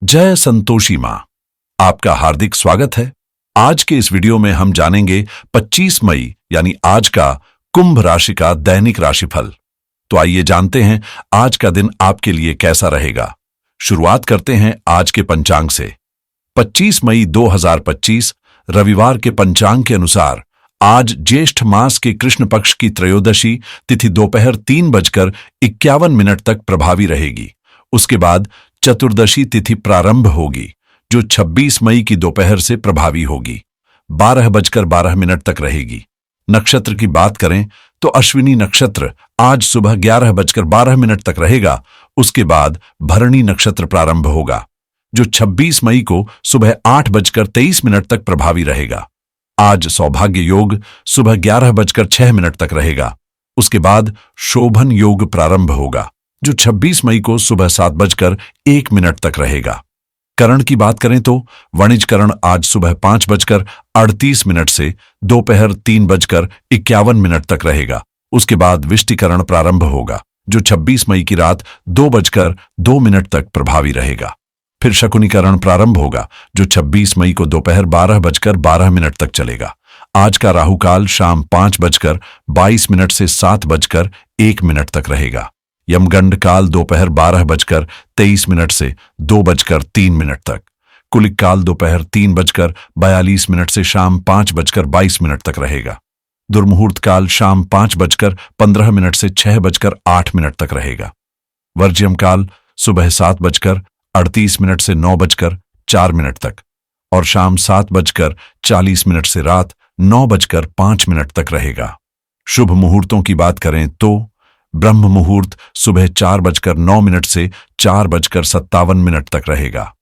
जय संतोषी मां। आपका हार्दिक स्वागत है। आज के इस वीडियो में हम जानेंगे 25 मई यानी आज का कुंभ राशि का दैनिक राशिफल। तो आइए जानते हैं आज का दिन आपके लिए कैसा रहेगा। शुरुआत करते हैं आज के पंचांग से। 25 मई 2025 रविवार के पंचांग के अनुसार आज ज्येष्ठ मास के कृष्ण पक्ष की त्रयोदशी तिथि दोपहर 3:51 तक प्रभावी रहेगी। उसके बाद चतुर्दशी तिथि प्रारंभ होगी जो 26 मई की दोपहर से प्रभावी होगी, 12:12 तक रहेगी। नक्षत्र की बात करें तो अश्विनी नक्षत्र आज सुबह 11:12 तक रहेगा। उसके बाद भरणी नक्षत्र प्रारंभ होगा जो 26 मई को सुबह 8:23 तक प्रभावी रहेगा। आज सौभाग्य योग सुबह 11:06 तक रहेगा। उसके बाद शोभन योग प्रारंभ होगा जो 26 मई को सुबह 7:01 तक रहेगा। करण की बात करें तो वणिज करण आज सुबह 5:38 से दोपहर 3:51 तक रहेगा। उसके बाद विष्टिकरण प्रारंभ होगा जो 26 मई की रात 2:02 तक प्रभावी रहेगा। फिर शकुनीकरण प्रारंभ होगा जो 26 मई को दोपहर 12:12 तक चलेगा। आज का राहुकाल शाम 5:22 से 7:01 तक रहेगा। यमगंड काल दोपहर 12:23 से 2:03 तक। कुलिक काल दोपहर 3:42 से शाम 5:22 तक रहेगा। दुर्मुहूर्त काल शाम 5:15 से 6:08 तक रहेगा। वर्ज्यम काल सुबह 7:38 से 9:04 तक और शाम 7:40 से रात 9:05 तक रहेगा। शुभ मुहूर्तों की बात करें तो ब्रह्म मुहूर्त सुबह 4:09 से 4:57 तक रहेगा।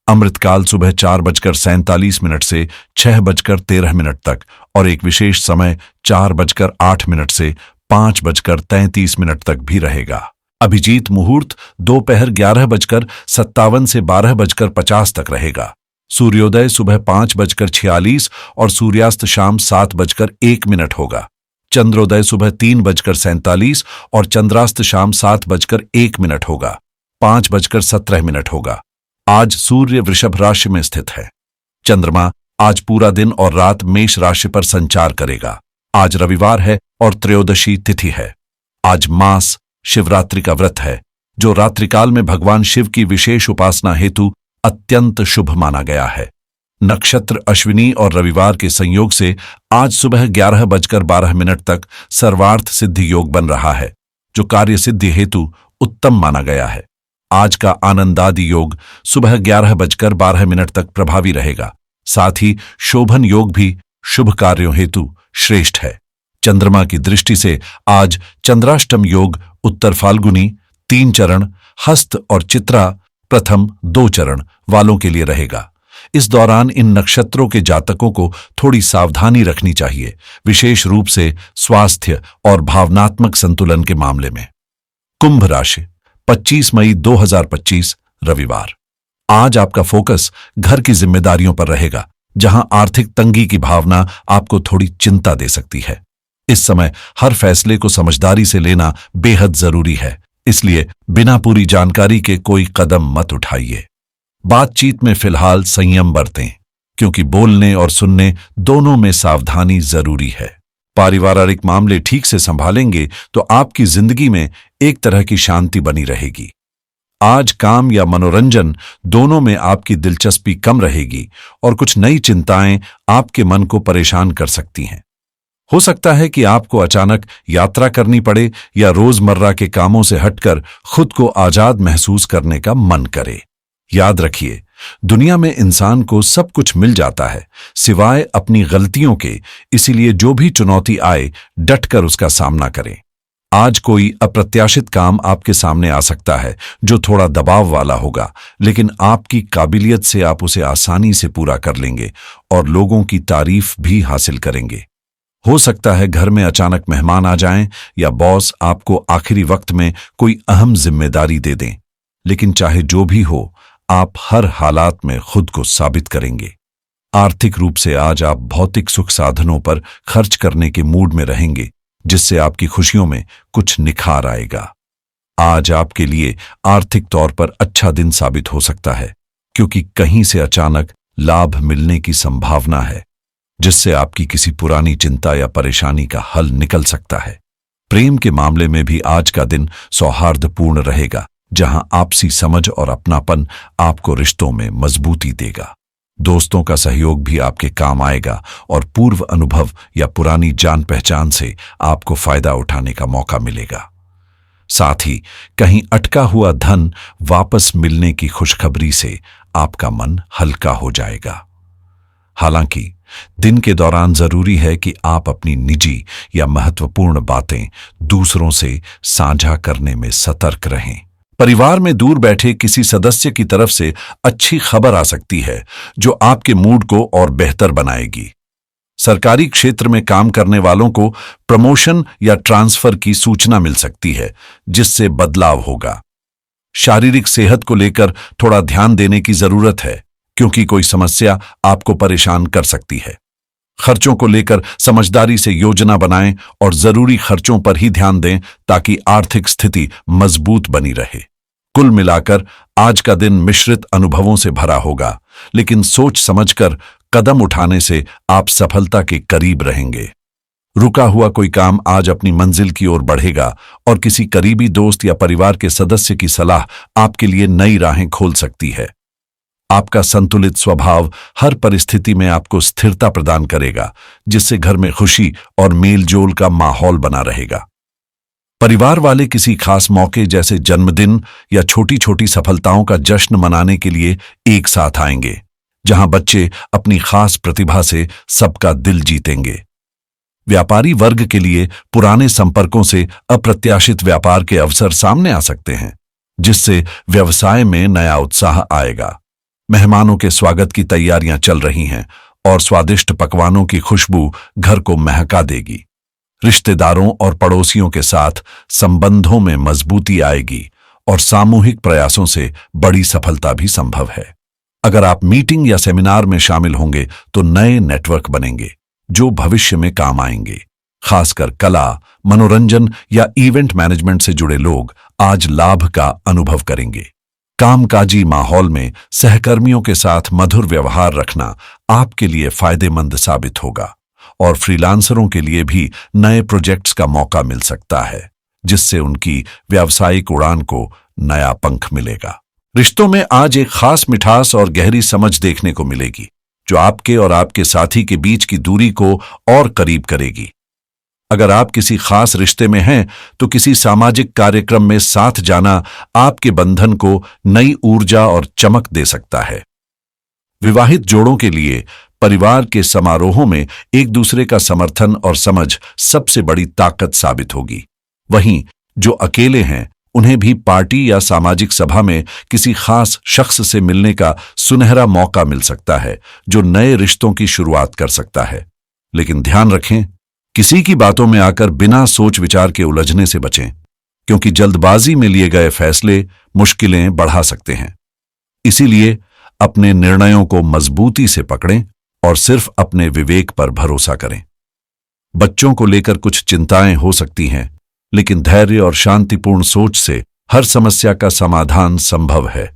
अमृतकाल सुबह 4:47 से 6:13 तक और एक विशेष समय 4:08 से 5:33 तक भी रहेगा। अभिजीत मुहूर्त दोपहर 11:57 से 12:50 तक रहेगा। सूर्योदय सुबह 5:46 और सूर्यास्त शाम 7:01 होगा। चंद्रोदय सुबह 3:47 और चंद्रास्त शाम 7:01 होगा। 5:17 होगा। आज सूर्य वृषभ राशि में स्थित है। चंद्रमा आज पूरा दिन और रात मेष राशि पर संचार करेगा। आज रविवार है और त्रयोदशी तिथि है। आज मास शिवरात्रि का व्रत है जो रात्रिकाल में भगवान शिव की विशेष उपासना हेतु अत्यंत शुभ माना गया है। नक्षत्र अश्विनी और रविवार के संयोग से आज सुबह 11:12 तक सर्वार्थ सिद्धि योग बन रहा है जो कार्य सिद्धि हेतु उत्तम माना गया है। आज का आनंदादि योग सुबह 11:12 तक प्रभावी रहेगा। साथ ही शोभन योग भी शुभ कार्यों हेतु श्रेष्ठ है। चंद्रमा की दृष्टि से आज चंद्राष्टम योग उत्तर फाल्गुनी 3 चरण, हस्त और चित्रा प्रथम 2 चरण वालों के लिए रहेगा। इस दौरान इन नक्षत्रों के जातकों को थोड़ी सावधानी रखनी चाहिए, विशेष रूप से स्वास्थ्य और भावनात्मक संतुलन के मामले में। कुंभ राशि 25 मई 2025 रविवार। आज आपका फोकस घर की जिम्मेदारियों पर रहेगा जहां आर्थिक तंगी की भावना आपको थोड़ी चिंता दे सकती है। इस समय हर फैसले को समझदारी से लेना बेहद जरूरी है, इसलिए बिना पूरी जानकारी के कोई कदम मत उठाइए। बातचीत में फिलहाल संयम बरतें क्योंकि बोलने और सुनने दोनों में सावधानी जरूरी है। पारिवारिक मामले ठीक से संभालेंगे तो आपकी जिंदगी में एक तरह की शांति बनी रहेगी। आज काम या मनोरंजन दोनों में आपकी दिलचस्पी कम रहेगी और कुछ नई चिंताएं आपके मन को परेशान कर सकती हैं। हो सकता है कि आपको अचानक यात्रा करनी पड़े या रोजमर्रा के कामों से हटकर खुद को आजाद महसूस करने का मन करे। याद रखिए, दुनिया में इंसान को सब कुछ मिल जाता है सिवाय अपनी गलतियों के, इसीलिए जो भी चुनौती आए डटकर उसका सामना करें। आज कोई अप्रत्याशित काम आपके सामने आ सकता है जो थोड़ा दबाव वाला होगा, लेकिन आपकी काबिलियत से आप उसे आसानी से पूरा कर लेंगे और लोगों की तारीफ भी हासिल करेंगे। हो सकता है घर में अचानक मेहमान आ जाएं या बॉस आपको आखिरी वक्त में कोई अहम जिम्मेदारी दे दें, लेकिन चाहे जो भी हो आप हर हालात में खुद को साबित करेंगे। आर्थिक रूप से आज आप भौतिक सुख साधनों पर खर्च करने के मूड में रहेंगे जिससे आपकी खुशियों में कुछ निखार आएगा। आज आपके लिए आर्थिक तौर पर अच्छा दिन साबित हो सकता है। क्योंकि कहीं से अचानक लाभ मिलने की संभावना है, जिससे आपकी किसी पुरानी चिंता या परेशानी का हल निकल सकता है। प्रेम के मामले में भी आज का दिन सौहार्दपूर्ण रहेगा, जहां आपसी समझ और अपनापन आपको रिश्तों में मजबूती देगा। दोस्तों का सहयोग भी आपके काम आएगा और पूर्व अनुभव या पुरानी जान पहचान से आपको फायदा उठाने का मौका मिलेगा। साथ ही कहीं अटका हुआ धन वापस मिलने की खुशखबरी से आपका मन हल्का हो जाएगा। हालांकि दिन के दौरान जरूरी है कि आप अपनी निजी या महत्वपूर्ण बातें दूसरों से साझा करने में सतर्क रहें। परिवार में दूर बैठे किसी सदस्य की तरफ से अच्छी खबर आ सकती है, जो आपके मूड को और बेहतर बनाएगी। सरकारी क्षेत्र में काम करने वालों को प्रमोशन या ट्रांसफर की सूचना मिल सकती है, जिससे बदलाव होगा। शारीरिक सेहत को लेकर थोड़ा ध्यान देने की जरूरत है, क्योंकि कोई समस्या आपको परेशान कर सकती है। खर्चों को लेकर समझदारी से योजना बनाएं और जरूरी खर्चों पर ही ध्यान दें, ताकि आर्थिक स्थिति मजबूत बनी रहे। कुल मिलाकर आज का दिन मिश्रित अनुभवों से भरा होगा, लेकिन सोच समझकर कदम उठाने से आप सफलता के करीब रहेंगे। रुका हुआ कोई काम आज अपनी मंजिल की ओर बढ़ेगा और किसी करीबी दोस्त या परिवार के सदस्य की सलाह आपके लिए नई राहें खोल सकती है। आपका संतुलित स्वभाव हर परिस्थिति में आपको स्थिरता प्रदान करेगा, जिससे घर में खुशी और मेलजोल का माहौल बना रहेगा। परिवार वाले किसी खास मौके जैसे जन्मदिन या छोटी छोटी सफलताओं का जश्न मनाने के लिए एक साथ आएंगे, जहां बच्चे अपनी खास प्रतिभा से सबका दिल जीतेंगे। व्यापारी वर्ग के लिए पुराने संपर्कों से अप्रत्याशित व्यापार के अवसर सामने आ सकते हैं, जिससे व्यवसाय में नया उत्साह आएगा। मेहमानों के स्वागत की तैयारियां चल रही हैं और स्वादिष्ट पकवानों की खुशबू घर को महका देगी। रिश्तेदारों और पड़ोसियों के साथ संबंधों में मजबूती आएगी और सामूहिक प्रयासों से बड़ी सफलता भी संभव है। अगर आप मीटिंग या सेमिनार में शामिल होंगे तो नए नेटवर्क बनेंगे, जो भविष्य में काम आएंगे। खासकर कला, मनोरंजन या इवेंट मैनेजमेंट से जुड़े लोग आज लाभ का अनुभव करेंगे। कामकाजी माहौल में सहकर्मियों के साथ मधुर व्यवहार रखना आपके लिए फायदेमंद साबित होगा और फ्रीलांसरों के लिए भी नए प्रोजेक्ट्स का मौका मिल सकता है, जिससे उनकी व्यावसायिक उड़ान को नया पंख मिलेगा। रिश्तों में आज एक खास मिठास और गहरी समझ देखने को मिलेगी, जो आपके और आपके साथी के बीच की दूरी को और करीब करेगी। अगर आप किसी खास रिश्ते में हैं, तो किसी सामाजिक कार्यक्रम में साथ जाना आपके बंधन को नई ऊर्जा और चमक दे सकता है। विवाहित जोड़ों के लिए परिवार के समारोहों में एक दूसरे का समर्थन और समझ सबसे बड़ी ताकत साबित होगी। वहीं जो अकेले हैं, उन्हें भी पार्टी या सामाजिक सभा में किसी खास शख्स से मिलने का सुनहरा मौका मिल सकता है, जो नए रिश्तों की शुरुआत कर सकता है। लेकिन ध्यान रखें, किसी की बातों में आकर बिना सोच विचार के उलझने से बचें, क्योंकि जल्दबाजी में लिए गए फैसले मुश्किलें बढ़ा सकते हैं। इसीलिए अपने निर्णयों को मजबूती से पकड़ें और सिर्फ अपने विवेक पर भरोसा करें। बच्चों को लेकर कुछ चिंताएं हो सकती हैं, लेकिन धैर्य और शांतिपूर्ण सोच से हर समस्या का समाधान संभव है।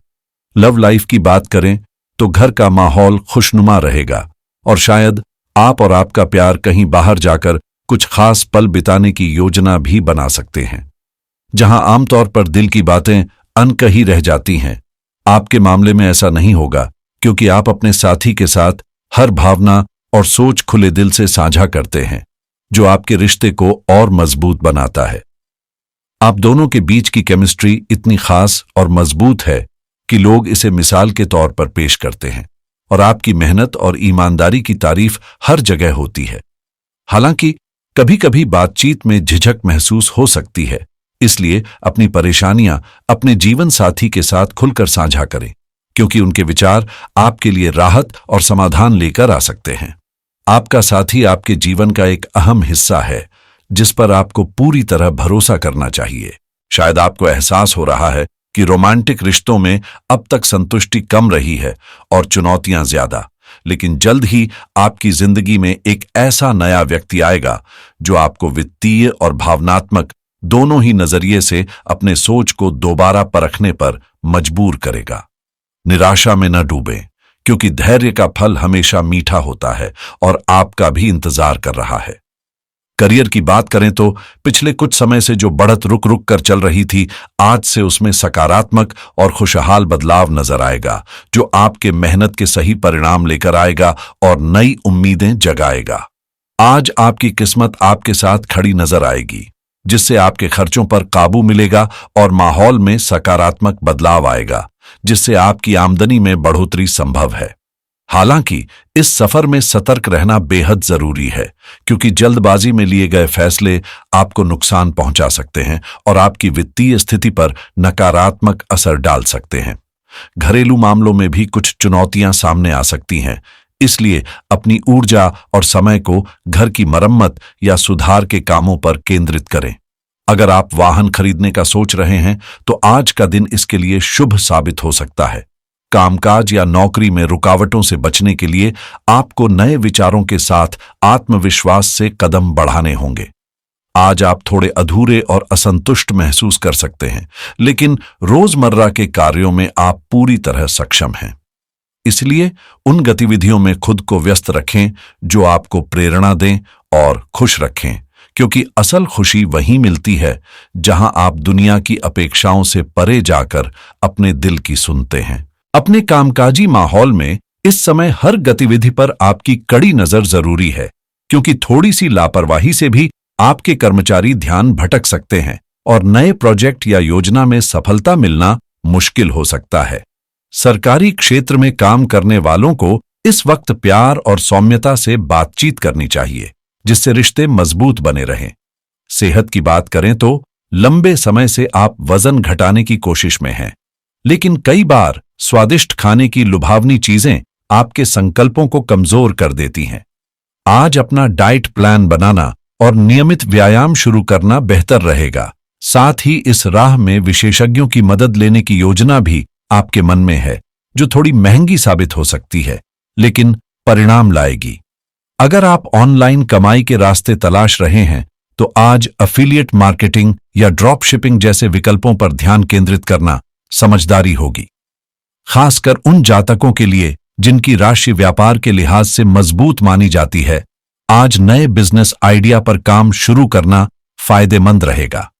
लव लाइफ की बात करें तो घर का माहौल खुशनुमा रहेगा और शायद आप और आपका प्यार कहीं बाहर जाकर कुछ खास पल बिताने की योजना भी बना सकते हैं। जहां आमतौर पर दिल की बातें अनकही रह जाती हैं, आपके मामले में ऐसा नहीं होगा, क्योंकि आप अपने साथी के साथ हर भावना और सोच खुले दिल से साझा करते हैं, जो आपके रिश्ते को और मजबूत बनाता है। आप दोनों के बीच की केमिस्ट्री इतनी खास और मजबूत है कि लोग इसे मिसाल के तौर पर पेश करते हैं और आपकी मेहनत और ईमानदारी की तारीफ हर जगह होती है। हालांकि कभी कभी बातचीत में झिझक महसूस हो सकती है, इसलिए अपनी परेशानियां अपने जीवन साथी के साथ खुलकर साझा करें, क्योंकि उनके विचार आपके लिए राहत और समाधान लेकर आ सकते हैं। आपका साथी आपके जीवन का एक अहम हिस्सा है, जिस पर आपको पूरी तरह भरोसा करना चाहिए। शायद आपको एहसास हो रहा है कि रोमांटिक रिश्तों में अब तक संतुष्टि कम रही है और चुनौतियां ज्यादा, लेकिन जल्द ही आपकी जिंदगी में एक ऐसा नया व्यक्ति आएगा जो आपको वित्तीय और भावनात्मक दोनों ही नजरिए से अपने सोच को दोबारा परखने पर मजबूर करेगा। निराशा में न डूबें, क्योंकि धैर्य का फल हमेशा मीठा होता है और आपका भी इंतजार कर रहा है। करियर की बात करें तो पिछले कुछ समय से जो बढ़त रुक रुक कर चल रही थी, आज से उसमें सकारात्मक और खुशहाल बदलाव नजर आएगा, जो आपके मेहनत के सही परिणाम लेकर आएगा और नई उम्मीदें जगाएगा। आज आपकी किस्मत आपके साथ खड़ी नजर आएगी, जिससे आपके खर्चों पर काबू मिलेगा और माहौल में सकारात्मक बदलाव आएगा, जिससे आपकी आमदनी में बढ़ोतरी संभव है। हालांकि इस सफर में सतर्क रहना बेहद जरूरी है, क्योंकि जल्दबाजी में लिए गए फैसले आपको नुकसान पहुंचा सकते हैं और आपकी वित्तीय स्थिति पर नकारात्मक असर डाल सकते हैं। घरेलू मामलों में भी कुछ चुनौतियां सामने आ सकती हैं, इसलिए अपनी ऊर्जा और समय को घर की मरम्मत या सुधार के कामों पर केंद्रित करें। अगर आप वाहन खरीदने का सोच रहे हैं तो आज का दिन इसके लिए शुभ साबित हो सकता है। कामकाज या नौकरी में रुकावटों से बचने के लिए आपको नए विचारों के साथ आत्मविश्वास से कदम बढ़ाने होंगे। आज आप थोड़े अधूरे और असंतुष्ट महसूस कर सकते हैं, लेकिन रोजमर्रा के कार्यों में आप पूरी तरह सक्षम हैं। इसलिए उन गतिविधियों में खुद को व्यस्त रखें जो आपको प्रेरणा दें और खुश रखें, क्योंकि असल खुशी वहीं मिलती है जहां आप दुनिया की अपेक्षाओं से परे जाकर अपने दिल की सुनते हैं। अपने कामकाजी माहौल में इस समय हर गतिविधि पर आपकी कड़ी नजर जरूरी है, क्योंकि थोड़ी सी लापरवाही से भी आपके कर्मचारी ध्यान भटक सकते हैं और नए प्रोजेक्ट या योजना में सफलता मिलना मुश्किल हो सकता है। सरकारी क्षेत्र में काम करने वालों को इस वक्त प्यार और सौम्यता से बातचीत करनी चाहिए, जिससे रिश्ते मजबूत बने रहें। सेहत की बात करें तो लंबे समय से आप वजन घटाने की कोशिश में हैं, लेकिन कई बार स्वादिष्ट खाने की लुभावनी चीजें आपके संकल्पों को कमजोर कर देती हैं। आज अपना डाइट प्लान बनाना और नियमित व्यायाम शुरू करना बेहतर रहेगा। साथ ही इस राह में विशेषज्ञों की मदद लेने की योजना भी आपके मन में है, जो थोड़ी महंगी साबित हो सकती है, लेकिन परिणाम लाएगी। अगर आप ऑनलाइन कमाई के रास्ते तलाश रहे हैं तो आज एफिलिएट मार्केटिंग या ड्रॉप शिपिंग जैसे विकल्पों पर ध्यान केंद्रित करना समझदारी होगी, खासकर उन जातकों के लिए जिनकी राशि व्यापार के लिहाज से मजबूत मानी जाती है। आज नए बिजनेस आइडिया पर काम शुरू करना फायदेमंद रहेगा।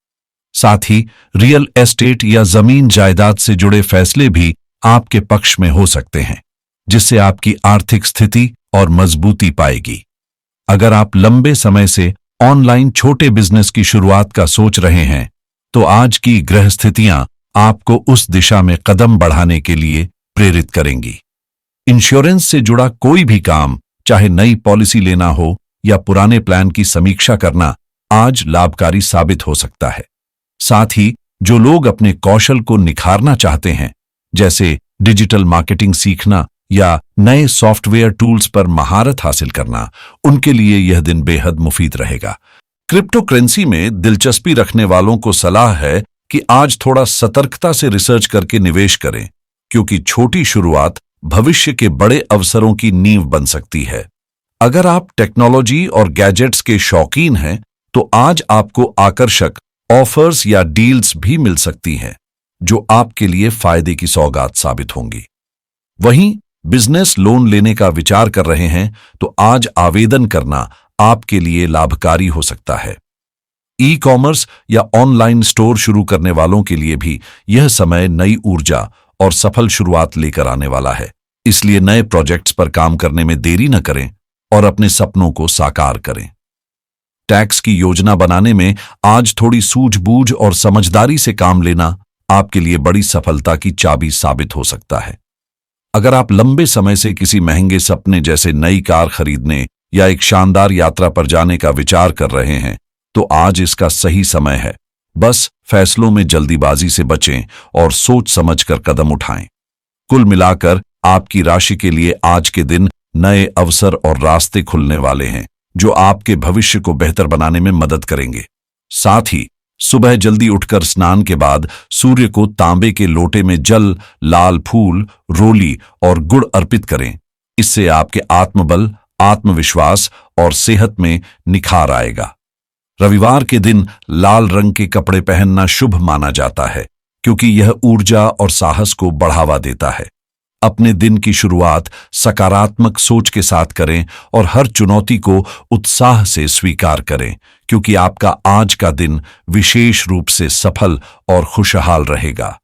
साथ ही रियल एस्टेट या जमीन जायदाद से जुड़े फैसले भी आपके पक्ष में हो सकते हैं, जिससे आपकी आर्थिक स्थिति और मजबूती पाएगी। अगर आप लंबे समय से ऑनलाइन छोटे बिजनेस की शुरुआत का सोच रहे हैं तो आज की ग्रह स्थितियां आपको उस दिशा में कदम बढ़ाने के लिए प्रेरित करेंगी। इंश्योरेंस से जुड़ा कोई भी काम, चाहे नई पॉलिसी लेना हो या पुराने प्लान की समीक्षा करना, आज लाभकारी साबित हो सकता है। साथ ही जो लोग अपने कौशल को निखारना चाहते हैं, जैसे डिजिटल मार्केटिंग सीखना या नए सॉफ्टवेयर टूल्स पर महारत हासिल करना, उनके लिए यह दिन बेहद मुफीद रहेगा। क्रिप्टो करेंसी में दिलचस्पी रखने वालों को सलाह है कि आज थोड़ा सतर्कता से रिसर्च करके निवेश करें, क्योंकि छोटी शुरुआत भविष्य के बड़े अवसरों की नींव बन सकती है। अगर आप टेक्नोलॉजी और गैजेट्स के शौकीन हैं तो आज आपको आकर्षक ऑफर्स या डील्स भी मिल सकती हैं, जो आपके लिए फायदे की सौगात साबित होंगी। वहीं बिजनेस लोन लेने का विचार कर रहे हैं तो आज आवेदन करना आपके लिए लाभकारी हो सकता है। ई कॉमर्स या ऑनलाइन स्टोर शुरू करने वालों के लिए भी यह समय नई ऊर्जा और सफल शुरुआत लेकर आने वाला है। इसलिए नए प्रोजेक्ट्स पर काम करने में देरी न करें और अपने सपनों को साकार करें। टैक्स की योजना बनाने में आज थोड़ी सूझबूझ और समझदारी से काम लेना आपके लिए बड़ी सफलता की चाबी साबित हो सकता है। अगर आप लंबे समय से किसी महंगे सपने जैसे नई कार खरीदने या एक शानदार यात्रा पर जाने का विचार कर रहे हैं तो आज इसका सही समय है। बस फैसलों में जल्दीबाजी से बचें और सोच समझकर कदम उठाएं। कुल मिलाकर आपकी राशि के लिए आज के दिन नए अवसर और रास्ते खुलने वाले हैं, जो आपके भविष्य को बेहतर बनाने में मदद करेंगे। साथ ही सुबह जल्दी उठकर स्नान के बाद सूर्य को तांबे के लोटे में जल, लाल फूल, रोली और गुड़ अर्पित करें। इससे आपके आत्मबल, आत्मविश्वास और सेहत में निखार आएगा। रविवार के दिन लाल रंग के कपड़े पहनना शुभ माना जाता है, क्योंकि यह ऊर्जा और साहस को बढ़ावा देता है। अपने दिन की शुरुआत सकारात्मक सोच के साथ करें और हर चुनौती को उत्साह से स्वीकार करें, क्योंकि आपका आज का दिन विशेष रूप से सफल और खुशहाल रहेगा।